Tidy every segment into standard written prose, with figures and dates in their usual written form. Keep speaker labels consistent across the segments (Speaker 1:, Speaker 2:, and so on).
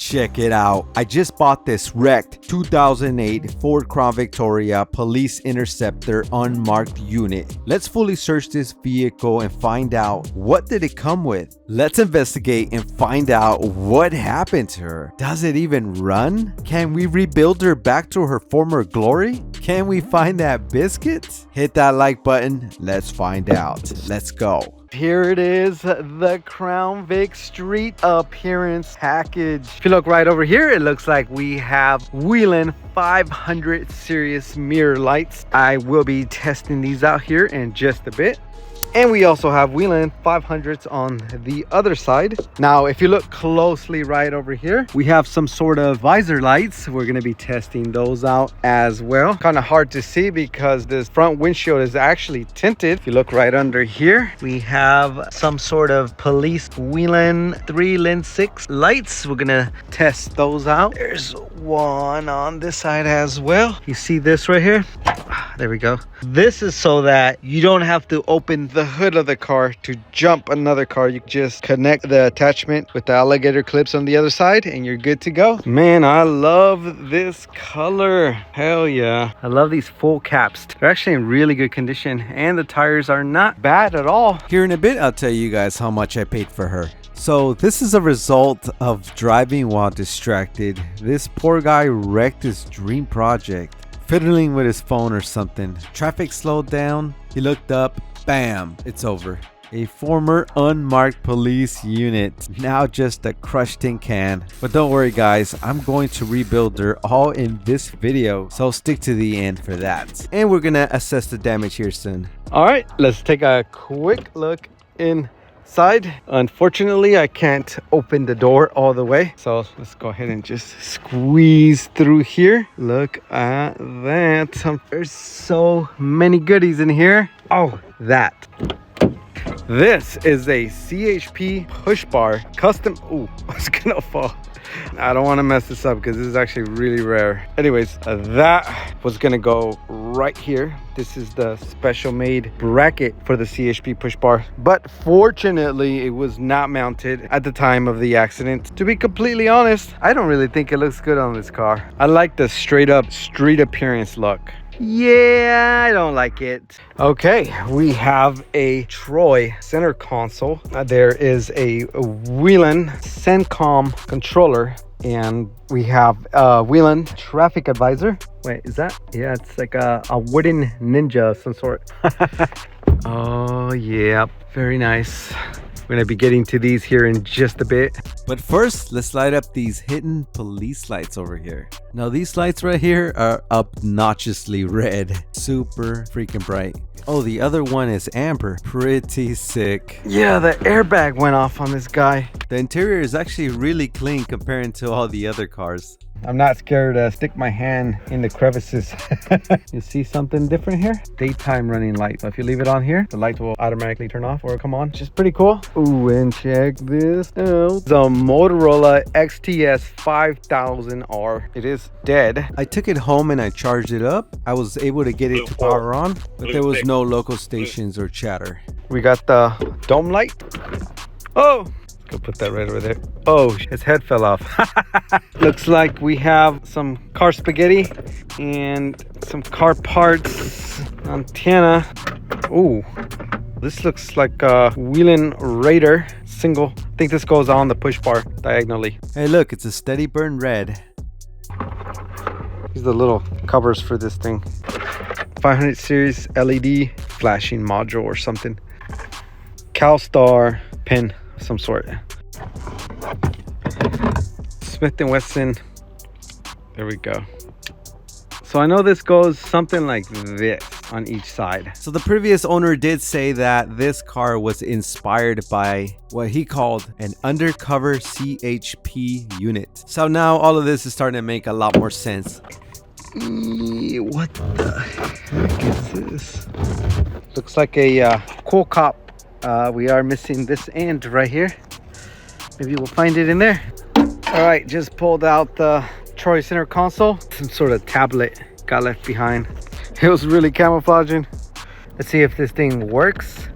Speaker 1: Check it out. I just bought this wrecked 2008 Ford Crown Victoria Police Interceptor unmarked unit. Let's fully search this vehicle and find out what did it come with. Let's investigate and find out what happened to her. Does it even run? Can we rebuild her back to her former glory? Can we find that biscuit? Hit that like button. Let's find out. Let's go. Here it is, the Crown Vic Street appearance package. If you look right over here, it looks like we have Whelen 500 series mirror lights. I will be testing these out here in just a bit. And we also have Whelen 500s on the other side. Now, if you look closely right over here, we have some sort of visor lights. We're going to be testing those out as well. Kind of hard to see because this front windshield is actually tinted. If you look right under here, we have some sort of police Whelen 3 Lens 6 lights. We're going to test those out. There's one on this side as well. You see this right here? There we go. This is so that you don't have to open the hood of the car to jump another car. You just connect the attachment with the alligator clips on the other side and you're good to go. Man, I love this color. Hell yeah. I love these full caps. They're actually in really good condition and the tires are not bad at all. Here in a bit, I'll tell you guys how much I paid for her. So this is a result of driving while distracted. This poor guy wrecked his dream project, fiddling with his phone or something. Traffic slowed down. He looked up. Bam, it's over. A former unmarked police unit, now just a crushed tin can. But don't worry guys, I'm going to rebuild her all in this video, so stick to the end for that. And we're gonna assess the damage here soon. All right, let's take a quick look inside. Unfortunately, I can't open the door all the way, so let's go ahead and just squeeze through here. Look at that. There's so many goodies in here. Oh, that. This is a CHP push bar custom. Ooh, it's gonna fall. I don't want to mess this up because this is actually really rare. Anyways, that was gonna go right here. This is the special made bracket for the CHP push bar, but fortunately it was not mounted at the time of the accident. To be completely honest, I don't really think it looks good on this car. I like the straight up street appearance look. Yeah, I don't like it. Okay, we have a Troy center console. There is a Whelen Cencom controller, and we have a Whelen traffic advisor. Wait, is that? Yeah, it's like a wooden ninja of some sort. Oh, yeah, very nice. We're gonna be getting to these here in just a bit. But first, let's light up these hidden police lights over here. Now these lights right here are obnoxiously red. Super freaking bright. Oh, the other one is amber. Pretty sick. Yeah, the airbag went off on this guy. The interior is actually really clean compared to all the other cars. I'm not scared to stick my hand in the crevices. You see something different here? Daytime running light. So if you leave it on here, the light will automatically turn off or come on, which is pretty cool. Ooh, and check this out. The Motorola XTS 5000R. It is dead. I took it home and I charged it up. I was able to get it to power on, but there was no local stations or chatter. We got the dome light. Oh! Go put that right over there. Oh, his head fell off. Looks like we have some car spaghetti and some car parts. Antenna. Ooh, this looks like a Whelen Raider single. I think this goes on the push bar diagonally. Hey look, it's a steady burn red. These are the little covers for this thing. 500 series LED flashing module or something. CalStar pin of some sort. Smith & Wesson. There we go. So I know this goes something like this on each side. So the previous owner did say that this car was inspired by what he called an undercover CHP unit. So now all of this is starting to make a lot more sense. What the heck is this? Looks like a cool cop. We are missing this end right here. Maybe we'll find it in there. All right, just pulled out the Troy center console. Some sort of tablet got left behind. It was really camouflaging. Let's see if this thing works.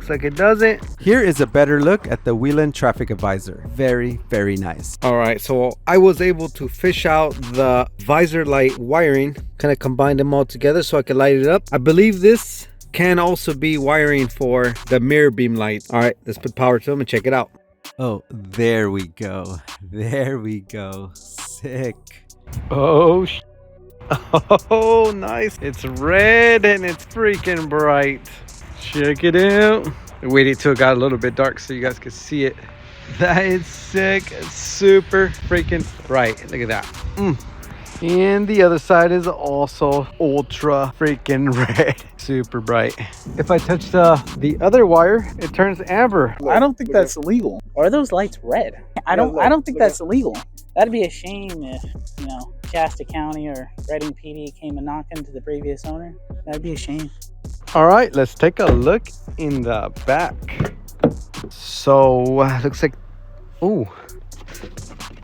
Speaker 2: Looks like it doesn't.
Speaker 1: Here is a better look at the Whelen traffic advisor. Very, very nice.
Speaker 2: All right, so I was able to fish out the visor light wiring, kind of combine them all together so I could light it up. I believe this can also be wiring for the mirror beam light. All right, let's put power to them and check it out.
Speaker 1: Oh, there we go. There we go. Sick.
Speaker 2: Oh, oh, nice. It's red and it's freaking bright. Check it out. I waited till it got a little bit dark so you guys could see it. That is sick. It's super freaking bright. Look at that. And the other side is also ultra freaking red. Super bright. If I touch the other wire, it turns amber.
Speaker 3: I don't think that's illegal. Or are those lights red? I don't think that's illegal. That'd be a shame if, you know, Shasta County or Redding PD came a knocking to the previous owner. That'd be a shame.
Speaker 2: All right, let's take a look in the back. So looks like, oh,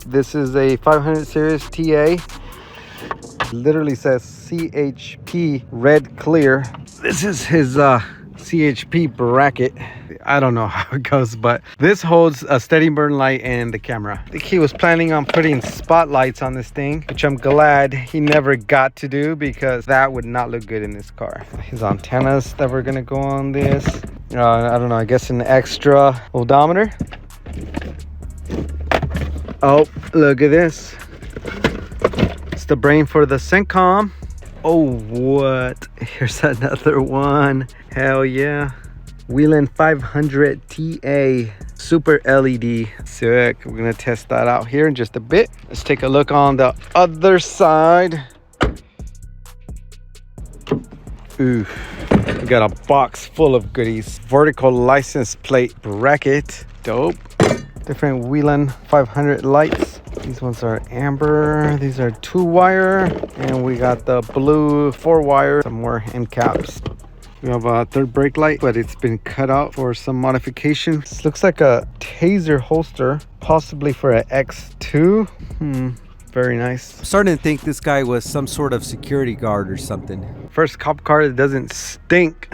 Speaker 2: this is a 500 series TA. Literally says CHP red clear. This is his CHP bracket. I don't know how it goes, but this holds a steady burn light and the camera. I think he was planning on putting spotlights on this thing, which I'm glad he never got to do because that would not look good in this car. His antennas that were gonna go on this. I don't know, I guess an extra odometer. Oh, look at this. It's the brain for the Syncom. Oh, what? Here's another one. Hell yeah. Whelen 500 TA Super LED. Sick. We're gonna test that out here in just a bit. Let's take a look on the other side. Ooh, we got a box full of goodies. Vertical license plate bracket. Dope. Different Whelen 500 lights. These ones are amber. These are 2-wire. And we got the blue 4-wire. Some more end caps. We have a third brake light, but it's been cut out for some modification. This looks like a Taser holster, possibly for an X2. Very nice.
Speaker 1: I'm starting to think this guy was some sort of security guard or something.
Speaker 2: First cop car that doesn't stink.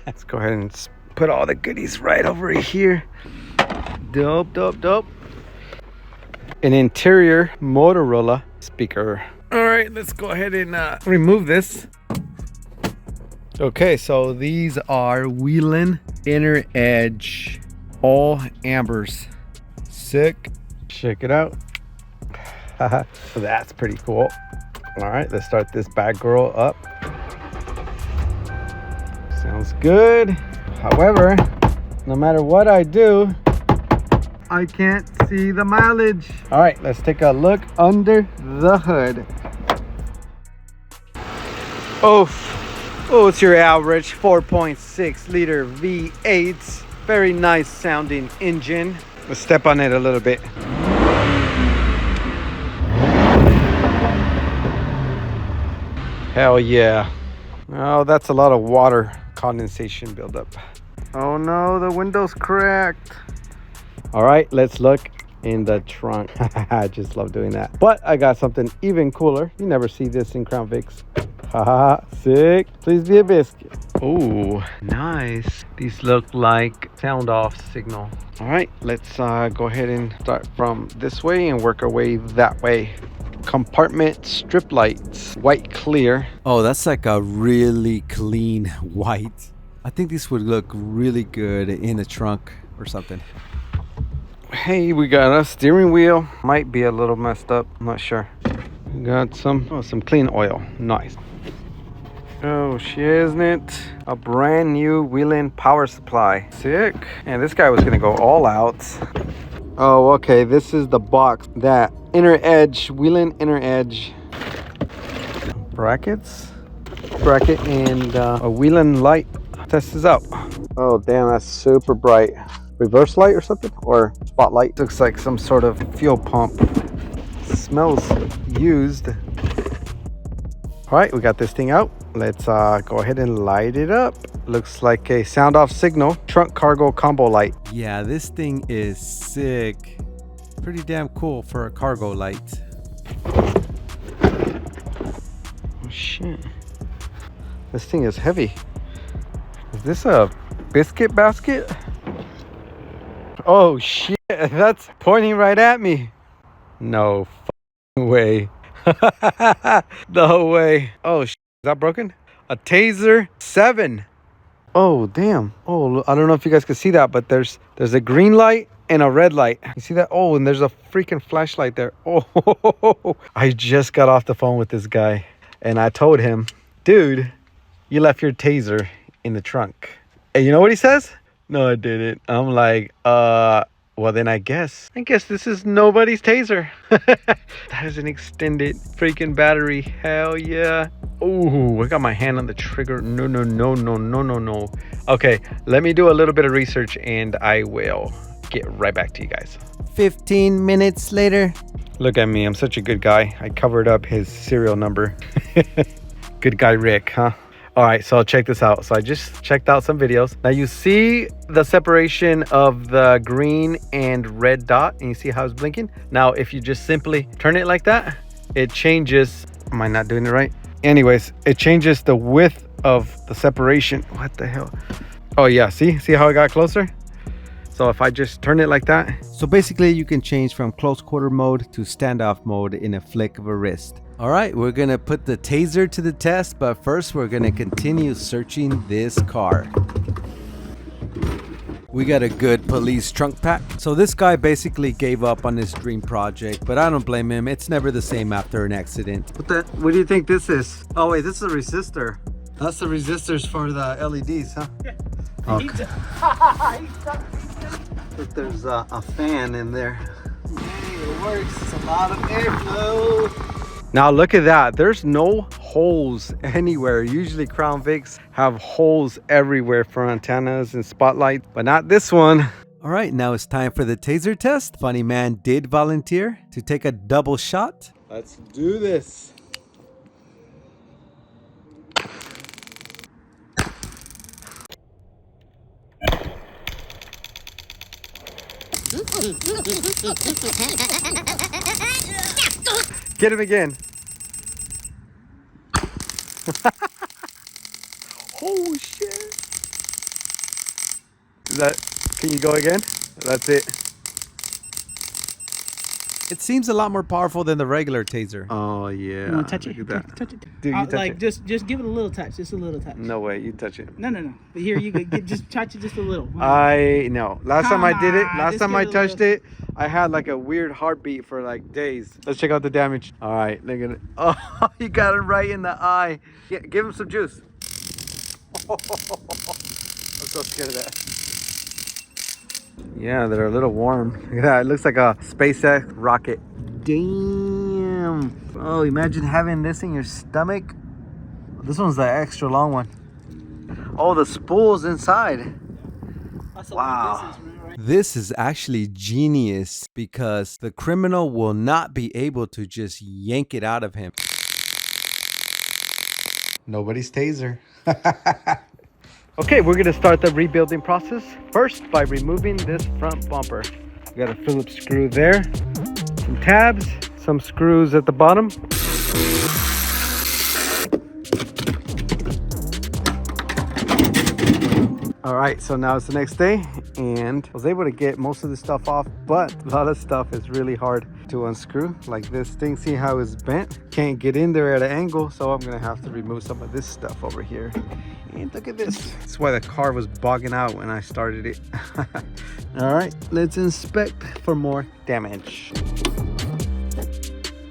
Speaker 2: Let's go ahead and put all the goodies right over here. Dope, dope, dope. An interior Motorola speaker. All right, let's go ahead and remove this. Okay, so these are Whelen inner edge, all ambers. Sick. Check it out. That's pretty cool. All right, let's start this bad girl up. Sounds good. However, no matter what I do, I can't see the mileage. All right, let's take a look under the hood. Oh, it's your average 4.6 liter V8. Very nice sounding engine. Let's step on it a little bit. Hell yeah. Oh, that's a lot of water condensation buildup. Oh no, the window's cracked. All right, let's look in the trunk. I just love doing that. But I got something even cooler. You never see this in Crown Vics. Haha, sick. Please be a biscuit. Oh, nice. These look like sound off signal. All right, let's go ahead and start from this way and work our way that way. Compartment strip lights, white clear.
Speaker 1: Oh, that's like a really clean white. I think this would look really good in a trunk or something.
Speaker 2: Hey, we got a steering wheel. Might be a little messed up, I'm not sure. We got some clean oil. Nice. Oh, isn't it? A brand new Whelen power supply. Sick. And this guy was gonna go all out. Oh, okay. This is the box. That inner edge, Whelen inner edge. Brackets. Bracket and a Whelen light. Test this out. Oh, damn, that's super bright. Reverse light or something? Or spotlight? Looks like some sort of fuel pump. Smells used. All right, we got this thing out. Let's go ahead and light it up. Looks like a sound off signal trunk cargo combo light.
Speaker 1: Yeah, this thing is sick. Pretty damn cool for a cargo light.
Speaker 2: Oh shit. This thing is heavy. Is this a biscuit basket? Oh shit, that's pointing right at me. No way. No way. Oh shit, is that broken? A Taser 7. Oh damn. Oh, I don't know if you guys can see that, but there's a green light and a red light. You see that? Oh, and there's a freaking flashlight there. Oh, I just got off the phone with this guy and I told him, dude, you left your Taser in the trunk. And you know what he says? No, I didn't. I'm like, well then I guess this is nobody's Taser. That is an extended freaking battery. Hell yeah. Oh, I got my hand on the trigger. No. Okay, let me do a little bit of research and I will get right back to you guys.
Speaker 1: 15 minutes later.
Speaker 2: Look at me, I'm such a good guy. I covered up his serial number. Good guy Rick, huh? All right, so check this out. So I just checked out some videos. Now you see the separation of the green and red dot, and you see how it's blinking? Now, if you just simply turn it like that, it changes. Am I not doing it right? Anyways, it changes the width of the separation. What the hell? Oh yeah, see how it got closer? So if I just turn it like that.
Speaker 1: So basically you can change from close quarter mode to standoff mode in a flick of a wrist. All right, we're gonna put the Taser to the test, but first we're gonna continue searching this car. We got a good police trunk pack. So this guy basically gave up on his dream project, but I don't blame him. It's never the same after an accident.
Speaker 2: What do you think this is? Oh wait, this is a resistor. That's the resistors for the LEDs, huh?
Speaker 3: Yeah.
Speaker 2: Okay. But there's a fan in there. It works. It's a lot of airflow. Now look at that. There's no holes anywhere. Usually Crown Vics have holes everywhere for antennas and spotlights, but not this one.
Speaker 1: All right, now it's time for the Taser test. Funny man did volunteer to take a double shot.
Speaker 2: Let's do this. Get him again. Oh shit. Can you go again? That's it.
Speaker 1: It seems a lot more powerful than the regular Taser.
Speaker 2: Oh yeah.
Speaker 3: You want to touch it?
Speaker 2: Look at that.
Speaker 3: Touch it.
Speaker 2: Dude, you touch
Speaker 3: like
Speaker 2: it.
Speaker 3: just give it a little touch, just a little touch.
Speaker 2: No way, you touch it.
Speaker 3: No. But here you go. Just touch it just a little.
Speaker 2: I know. Last time I did it,
Speaker 3: just
Speaker 2: I
Speaker 3: give it a
Speaker 2: touched
Speaker 3: little.
Speaker 2: it, I had like a weird heartbeat for like days. Let's check out the damage. All right, look at it. Oh, you got it right in the eye. Yeah, give him some juice. I'm so scared of that. Yeah, they're a little warm. Look at that. It looks like a SpaceX rocket. Damn. Oh, imagine having this in your stomach. This one's the extra long one. Oh, the spool's inside.
Speaker 3: That's a
Speaker 2: Wow.
Speaker 3: long distance, man, right?
Speaker 1: This is actually genius because the criminal will not be able to just yank it out of him.
Speaker 2: Nobody's Taser. Okay, we're gonna start the rebuilding process first by removing this front bumper. We got a Phillips screw there, some tabs, some screws at the bottom. All right, so now it's the next day and I was able to get most of the stuff off, but a lot of stuff is really hard to unscrew. Like this thing, see how it's bent? Can't get in there at an angle, so I'm gonna have to remove some of this stuff over here. And look at this. That's why the car was bogging out when I started it. All right, let's inspect for more damage.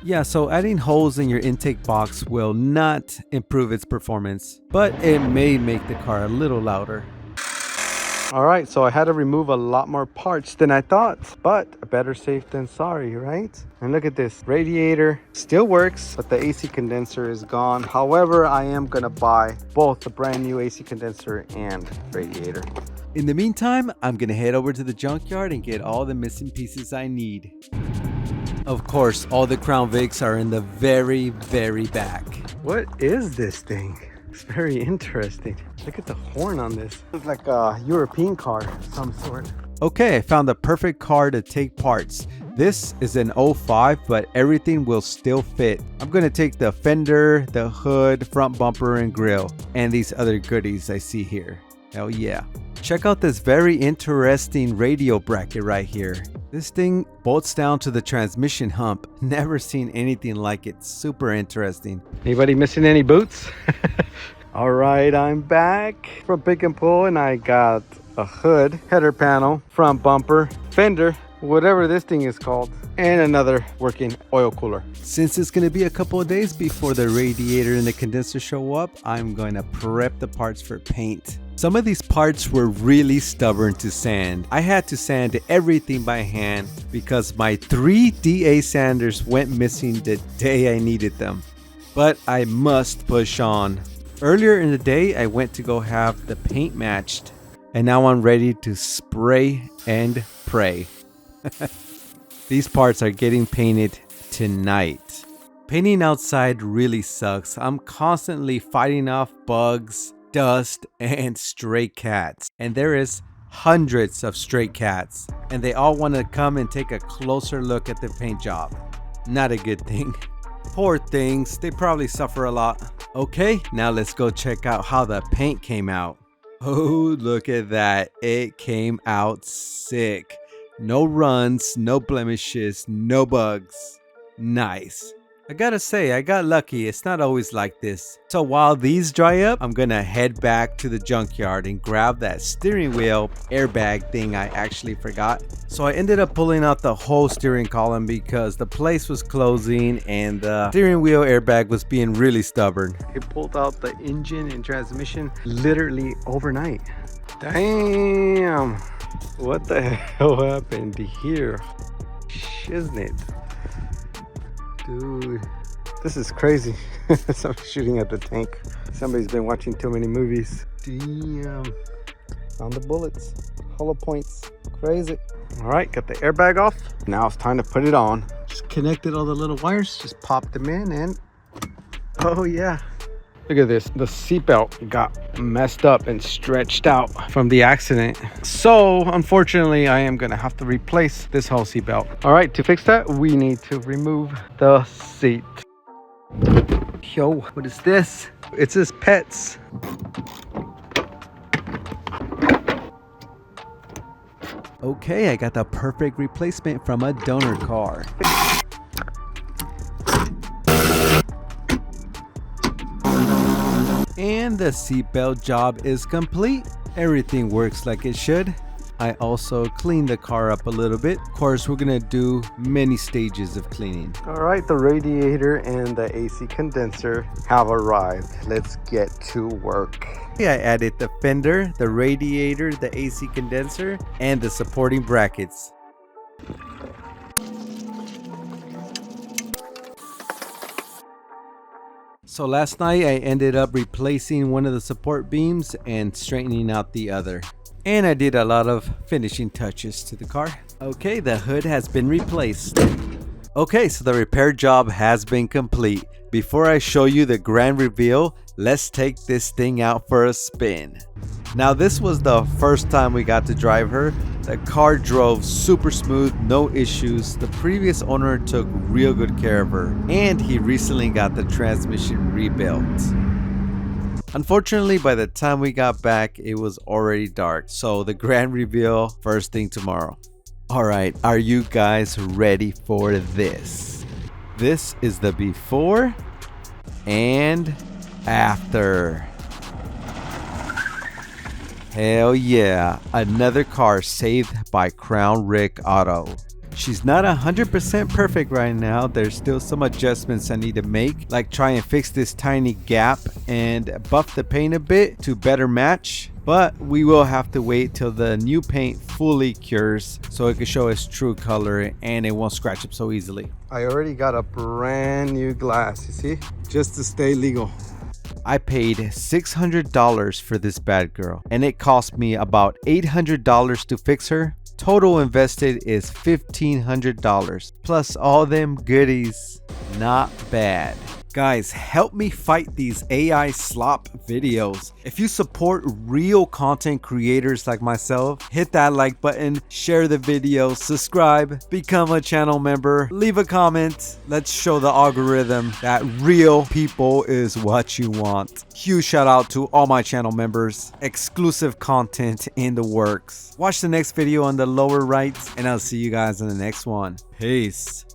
Speaker 1: Yeah, so adding holes in your intake box will not improve its performance, but it may make the car a little louder.
Speaker 2: All right, so I had to remove a lot more parts than I thought, but better safe than sorry, right? And look at this, radiator still works, but the AC condenser is gone. However, I am gonna buy both the brand new AC condenser and radiator.
Speaker 1: In the meantime, I'm gonna head over to the junkyard and get all the missing pieces I need. Of course, all the Crown Vics are in the very, very back.
Speaker 2: What is this thing? It's very interesting. Look at the horn on this. It's like a European car of some sort.
Speaker 1: Okay, I found the perfect car to take parts. This is an 05, but everything will still fit. I'm gonna take the fender, the hood, front bumper, and grille, and these other goodies I see here. Hell yeah. Check out this very interesting radio bracket right here. This thing bolts down to the transmission hump. Never seen anything like it. Super interesting.
Speaker 2: Anybody missing any boots? All right, I'm back from pick and pull, and I got a hood, header panel, front bumper, fender, whatever this thing is called, and another working oil cooler.
Speaker 1: Since it's going to be a couple of days before the radiator and the condenser show up, I'm going to prep the parts for paint. Some of these parts were really stubborn to sand. I had to sand everything by hand because my 3 DA sanders went missing the day I needed them. But I must push on. Earlier in the day, I went to go have the paint matched, and now I'm ready to spray and pray. These parts are getting painted tonight. Painting outside really sucks. I'm constantly fighting off bugs, dust, and stray cats. And there is hundreds of stray cats, and they all want to come and take a closer look at the paint job. Not a good thing. Poor things, they probably suffer a lot. Okay, now let's go check out how the paint came out. Oh, look at that. It came out sick. No runs, no blemishes, no bugs. Nice. I gotta say, I got lucky. It's not always like this. So while these dry up, I'm gonna head back to the junkyard and grab that steering wheel airbag thing I actually forgot. So I ended up pulling out the whole steering column because the place was closing and the steering wheel airbag was being really stubborn.
Speaker 2: It pulled out the engine and transmission literally overnight. Damn. What the hell happened here? Shiznit. Dude, this is crazy. Somebody's shooting at the tank. Somebody's been watching too many movies. Damn. Found the bullets. Hollow points. Crazy. All right, got the airbag off. Now it's time to put it on. Just connected all the little wires. Just popped them in and... oh yeah. Look at this. The seatbelt got messed up and stretched out from the accident. So, unfortunately, I am going to have to replace this whole seatbelt. All right, to fix that, we need to remove the seat. Yo, what is this? It says pets.
Speaker 1: Okay, I got the perfect replacement from a donor car. And the seatbelt job is complete. Everything works like it should. I also cleaned the car up a little bit. Of course, we're gonna do many stages of cleaning.
Speaker 2: All right, the radiator and the AC condenser have arrived. Let's get to work.
Speaker 1: I added the fender, the radiator, the AC condenser, and the supporting brackets. So last night I ended up replacing one of the support beams and straightening out the other. And I did a lot of finishing touches to the car. Okay, the hood has been replaced. Okay, so the repair job has been complete. Before I show you the grand reveal, let's take this thing out for a spin. Now this was the first time we got to drive her. The car drove super smooth, no issues. The previous owner took real good care of her, and he recently got the transmission rebuilt. Unfortunately, by the time we got back, it was already dark, so the grand reveal first thing tomorrow. Alright, are you guys ready for this? This is the before and after. Hell yeah, another car saved by Crown Rick Auto. She's not 100% perfect right now. There's still some adjustments I need to make, like try and fix this tiny gap and buff the paint a bit to better match. But we will have to wait till the new paint fully cures so it can show its true color and it won't scratch up so easily.
Speaker 2: I already got a brand new glass, you see? Just to stay legal.
Speaker 1: I paid $600 for this bad girl, and it cost me about $800 to fix her. Total invested is $1,500 plus all them goodies. Not bad. Guys, help me fight these AI slop videos. If you support real content creators like myself, hit that like button, share the video, subscribe, become a channel member, leave a comment. Let's show the algorithm that real people is what you want. Huge shout out to all my channel members. Exclusive content in the works. Watch the next video on the lower right, and I'll see you guys in the next one. Peace.